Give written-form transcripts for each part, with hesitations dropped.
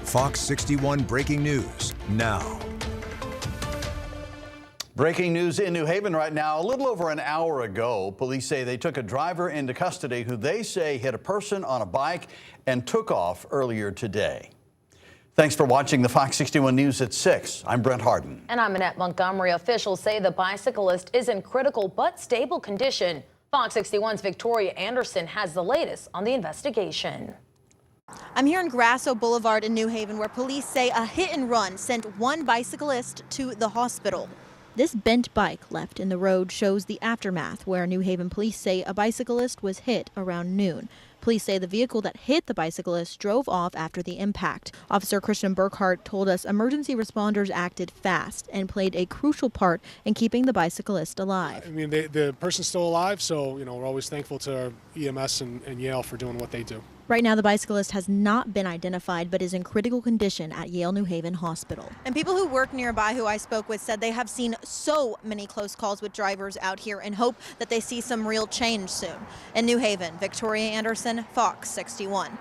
Fox 61 breaking news now. Breaking news in New Haven right now. A little over an hour ago, police say they took a driver into custody who they say hit a person on a bike and took off earlier today. Thanks for watching the Fox 61 News at 6. I'm Brent Harden. And I'm Annette Montgomery. Officials say the bicyclist is in critical but stable condition. Fox 61's Victoria Anderson has the latest on the investigation. I'm here in Grasso Boulevard in New Haven, where police say a hit and run sent one bicyclist to the hospital. This bent bike left in the road shows the aftermath, where New Haven police say a bicyclist was hit around noon. Police say the vehicle that hit the bicyclist drove off after the impact. Officer Christian Burkhart told us emergency responders acted fast and played a crucial part in keeping the bicyclist alive. I mean, the person's still alive, so we're always thankful to our EMS and Yale for doing what they do. Right now, the bicyclist has not been identified, but is in critical condition at Yale New Haven Hospital. And people who work nearby who I spoke with said they have seen so many close calls with drivers out here and hope that they see some real change soon. In New Haven, Victoria Anderson, Fox 61.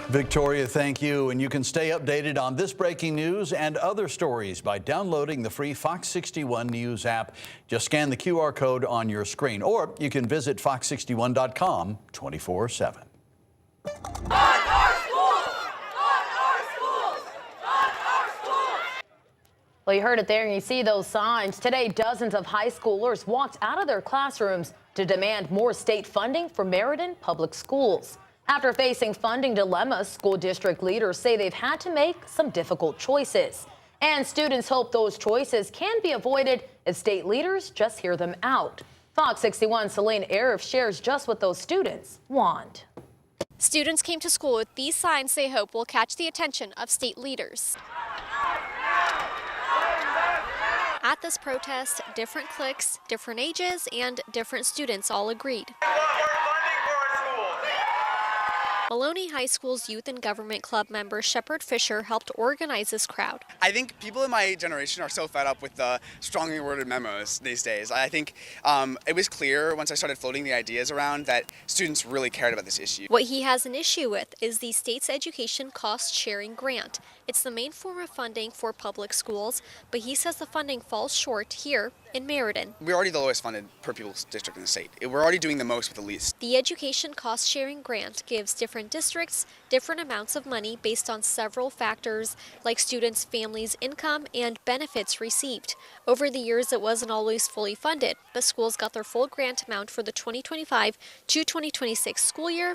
Victoria, thank you. And you can stay updated on this breaking news and other stories by downloading the free Fox 61 News app. Just scan the QR code on your screen, or you can visit fox61.com 24/7. Well, you heard it there, and you see those signs. Today, dozens of high schoolers walked out of their classrooms to demand more state funding for Meriden public schools. After facing funding dilemmas, school district leaders say they've had to make some difficult choices. And students hope those choices can be avoided if state leaders just hear them out. Fox 61's Celine Arif shares just what those students want. Students came to school with these signs they hope will catch the attention of state leaders. At this protest, different cliques, different ages, and different students all agreed. Maloney High School's Youth and Government Club member Shepard Fisher helped organize this crowd. I think people in my generation are so fed up with the strongly worded memos these days. I think it was clear once I started floating the ideas around that students really cared about this issue. What he has an issue with is the state's education cost sharing grant. It's the main form of funding for public schools, but he says the funding falls short here in Meriden. We're already the lowest funded per pupil district in the state. We're already doing the most with the least. The education cost sharing grant gives different districts different amounts of money based on several factors like students' families' income and benefits received. Over the years, it wasn't always fully funded, but schools got their full grant amount for the 2025 to 2026 school year.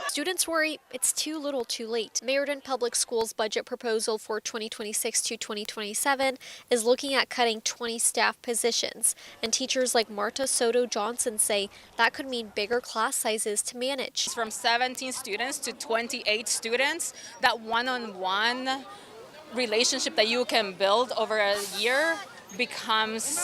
Students worry it's too little too late. Meriden Public Schools' budget proposal for 2026 to 2027 is looking at cutting 20 staff positions, and teachers like Marta Soto Johnson say that could mean bigger class sizes to manage. From 17 students to 28 students, that one-on-one relationship that you can build over a year becomes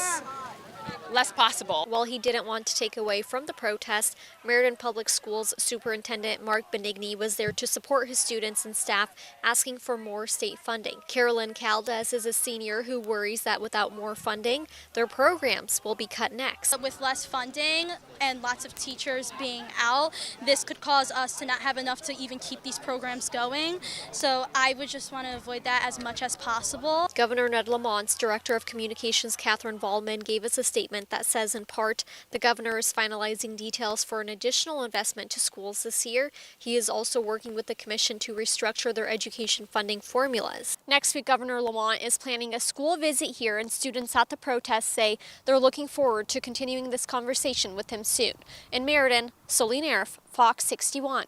less possible. While he didn't want to take away from the protest, Meriden Public Schools Superintendent Mark Benigni was there to support his students and staff, asking for more state funding. Carolyn Caldes is a senior who worries that without more funding, their programs will be cut next. With less funding and lots of teachers being out, this could cause us to not have enough to even keep these programs going. So I would just want to avoid that as much as possible. Governor Ned Lamont's Director of Communications, Catherine Vollman, gave us a statement that says, in part, the governor is finalizing details for an additional investment to schools this year. He is also working with the commission to restructure their education funding formulas. Next week, Governor Lamont is planning a school visit here, and students at the protest say they're looking forward to continuing this conversation with him soon. In Meriden, Celine Arif, Fox 61.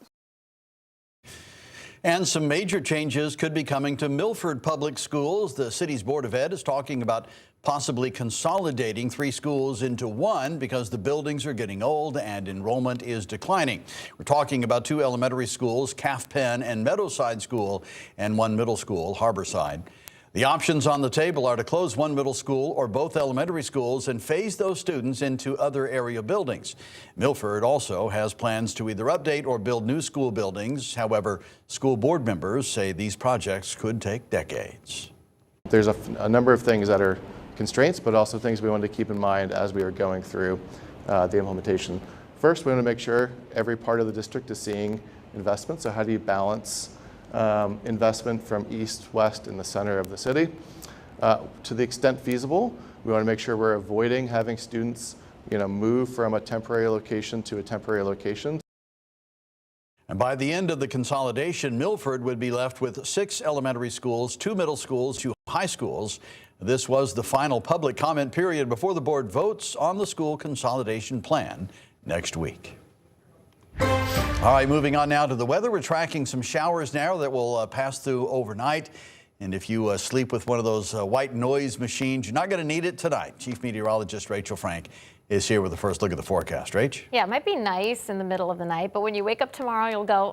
And some major changes could be coming to Milford Public Schools. The city's Board of Ed is talking about possibly consolidating 3 schools into one because the buildings are getting old and enrollment is declining. We're talking about 2 elementary schools, Calf Pen and Meadowside School, and 1 middle school, Harborside. The options on the table are to close 1 middle school or both elementary schools and phase those students into other area buildings. Milford also has plans to either update or build new school buildings. However, school board members say these projects could take decades. There's a number of things that are constraints, but also things we want to keep in mind as we are going through the implementation First, we want to make sure every part of the district is seeing investment. So how do you balance investment from east, west, and the center of the city? To the extent feasible, we want to make sure we're avoiding having students move from a temporary location to a temporary location. And by the end of the consolidation, Milford would be left with 6 elementary schools, 2 middle schools, 2 high schools. This was the final public comment period before the board votes on the school consolidation plan next week. All right, moving on now to the weather. We're tracking some showers now that will pass through overnight. And if you sleep with one of those white noise machines, you're not going to need it tonight. Chief Meteorologist Rachel Frank is here with the first look at the forecast. Rach? Yeah, it might be nice in the middle of the night, but when you wake up tomorrow, you'll go,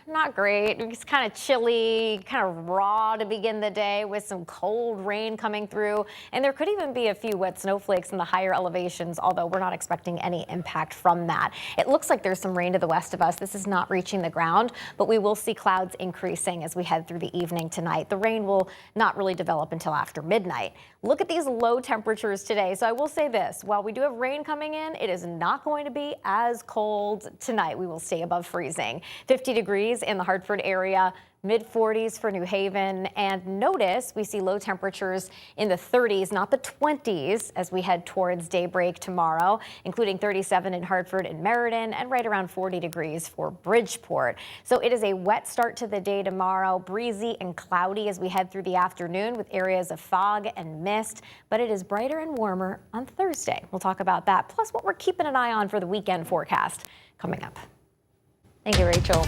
not great. It's kind of chilly, kind of raw to begin the day with some cold rain coming through. And there could even be a few wet snowflakes in the higher elevations, although we're not expecting any impact from that. It looks like there's some rain to the west of us. This is not reaching the ground, but we will see clouds increasing as we head through the evening tonight. The rain will not really develop until after midnight. Look at these low temperatures today. So I will say this, while we do have rain coming in, it is not going to be as cold tonight. We will stay above freezing. 50 degrees in the Hartford area, mid-40s for New Haven, and notice we see low temperatures in the 30s, not the 20s, as we head towards daybreak tomorrow, including 37 in Hartford and Meriden, and right around 40 degrees for Bridgeport. So it is a wet start to the day tomorrow, breezy and cloudy as we head through the afternoon with areas of fog and mist, but it is brighter and warmer on Thursday. We'll talk about that, plus what we're keeping an eye on for the weekend forecast coming up. Thank you, Rachel.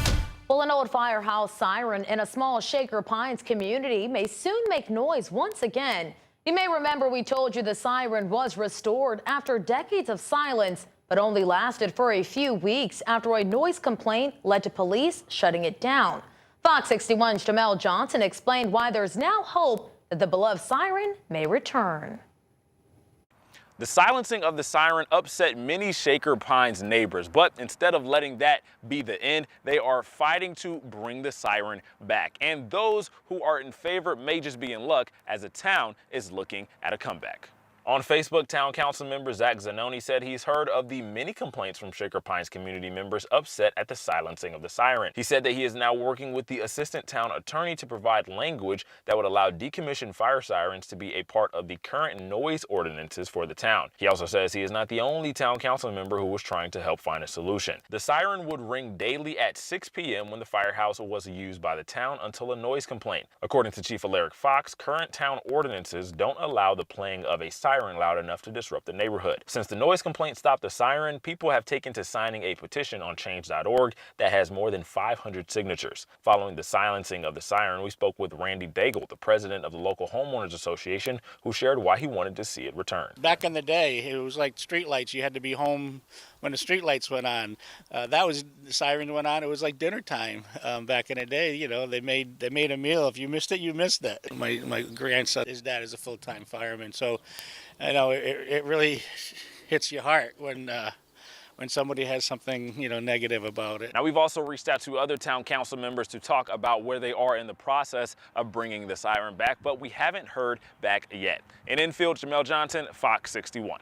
Well, an old firehouse siren in a small Shaker Pines community may soon make noise once again. You may remember we told you the siren was restored after decades of silence, but only lasted for a few weeks after a noise complaint led to police shutting it down. Fox 61's Jamel Johnson explained why there's now hope that the beloved siren may return. The silencing of the siren upset many Shaker Pines neighbors, but instead of letting that be the end, they are fighting to bring the siren back. And those who are in favor may just be in luck, as the town is looking at a comeback. On Facebook, Town Council member Zach Zanoni said he's heard of the many complaints from Shaker Pines community members upset at the silencing of the siren. He said that he is now working with the assistant town attorney to provide language that would allow decommissioned fire sirens to be a part of the current noise ordinances for the town. He also says he is not the only town council member who was trying to help find a solution. The siren would ring daily at 6 p.m. when the firehouse was used by the town until a noise complaint. According to Chief Alaric Fox, current town ordinances don't allow the playing of a siren loud enough to disrupt the neighborhood. Since the noise complaint stopped the siren, people have taken to signing a petition on change.org that has more than 500 signatures. Following the silencing of the siren, we spoke with Randy Daigle, the president of the local homeowners association, who shared why he wanted to see it return. Back in the day, it was like streetlights. You had to be home when the streetlights went on. The siren went on. It was like dinner time back in the day. You know, they made a meal. If you missed it, you missed it. My grandson, his dad is a full-time fireman, so I know it really hits your heart when somebody has something, negative about it. Now, we've also reached out to other town council members to talk about where they are in the process of bringing the siren back, but we haven't heard back yet. In infield, Jamel Johnson, Fox 61.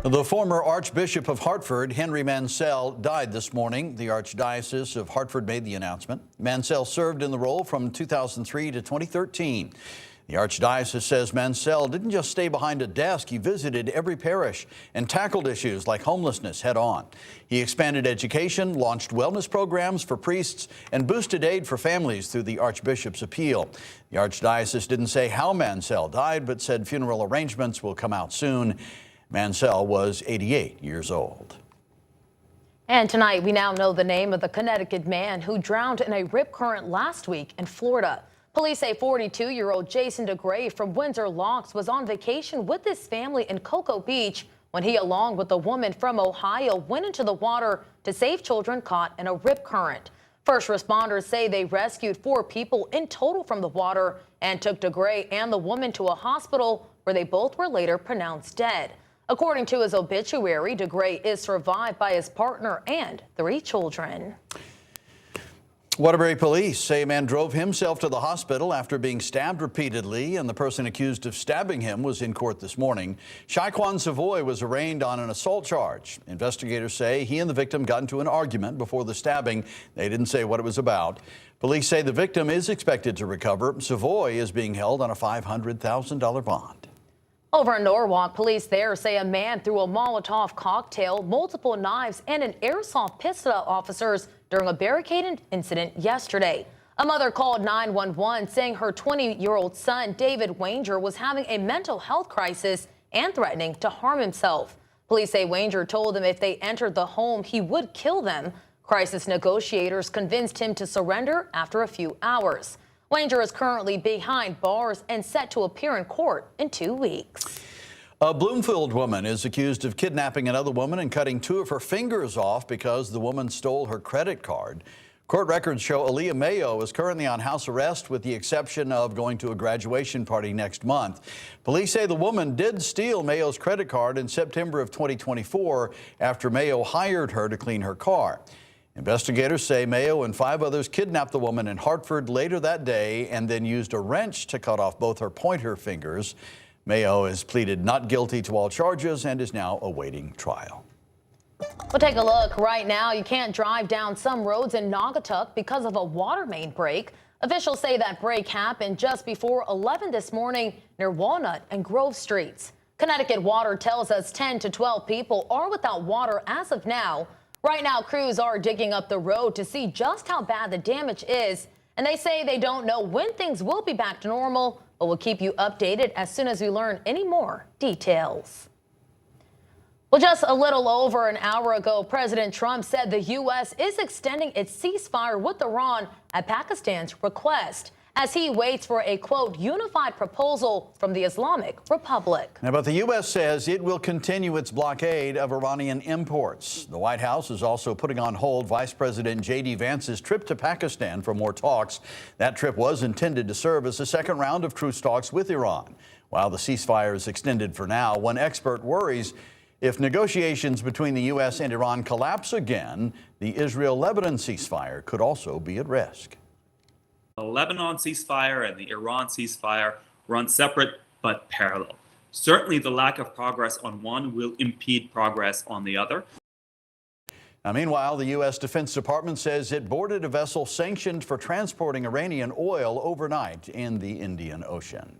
The former Archbishop of Hartford, Henry Mansell, died this morning. The Archdiocese of Hartford made the announcement. Mansell served in the role from 2003 to 2013. The Archdiocese says Mansell didn't just stay behind a desk. He visited every parish and tackled issues like homelessness head on. He expanded education, launched wellness programs for priests, and boosted aid for families through the Archbishop's appeal. The Archdiocese didn't say how Mansell died, but said funeral arrangements will come out soon. Mansell was 88 years old. And tonight, we now know the name of the Connecticut man who drowned in a rip current last week in Florida. Police say 42-year-old Jason DeGray from Windsor Locks was on vacation with his family in Cocoa Beach when he, along with a woman from Ohio, went into the water to save children caught in a rip current. First responders say they rescued 4 people in total from the water and took DeGray and the woman to a hospital where they both were later pronounced dead. According to his obituary, DeGray is survived by his partner and 3 children. Waterbury police say a man drove himself to the hospital after being stabbed repeatedly, and the person accused of stabbing him was in court this morning. Shaquan Savoy was arraigned on an assault charge. Investigators say he and the victim got into an argument before the stabbing. They didn't say what it was about. Police say the victim is expected to recover. Savoy is being held on a $500,000 bond. Over in Norwalk, police there say a man threw a Molotov cocktail, multiple knives, and an airsoft pistol at officers during a barricaded incident yesterday. A mother called 911 saying her 20-year-old son, David Wanger, was having a mental health crisis and threatening to harm himself. Police say Wanger told them if they entered the home, he would kill them. Crisis negotiators convinced him to surrender after a few hours. Wanger is currently behind bars and set to appear in court in 2 weeks. A Bloomfield woman is accused of kidnapping another woman and cutting 2 of her fingers off because the woman stole her credit card. Court records show Aaliyah Mayo is currently on house arrest with the exception of going to a graduation party next month. Police say the woman did steal Mayo's credit card in September of 2024 after Mayo hired her to clean her car. Investigators say Mayo and 5 others kidnapped the woman in Hartford later that day and then used a wrench to cut off both her pointer fingers. Mayo has pleaded not guilty to all charges and is now awaiting trial. We'll take a look right now. You can't drive down some roads in Naugatuck because of a water main break. Officials say that break happened just before 11 this morning near Walnut and Grove Streets. Connecticut Water tells us 10 to 12 people are without water as of now. Right now, crews are digging up the road to see just how bad the damage is, and they say they don't know when things will be back to normal, but we'll keep you updated as soon as we learn any more details. Well, just a little over an hour ago, President Trump said the U.S. is extending its ceasefire with Iran at Pakistan's request, as he waits for a, quote, unified proposal from the Islamic Republic. Now, but the U.S. says it will continue its blockade of Iranian imports. The White House is also putting on hold Vice President J.D. Vance's trip to Pakistan for more talks. That trip was intended to serve as a second round of truce talks with Iran. While the ceasefire is extended for now, one expert worries if negotiations between the U.S. and Iran collapse again, the Israel-Lebanon ceasefire could also be at risk. The Lebanon ceasefire and the Iran ceasefire run separate but parallel. Certainly, the lack of progress on one will impede progress on the other. Now, meanwhile, the U.S. Defense Department says it boarded a vessel sanctioned for transporting Iranian oil overnight in the Indian Ocean.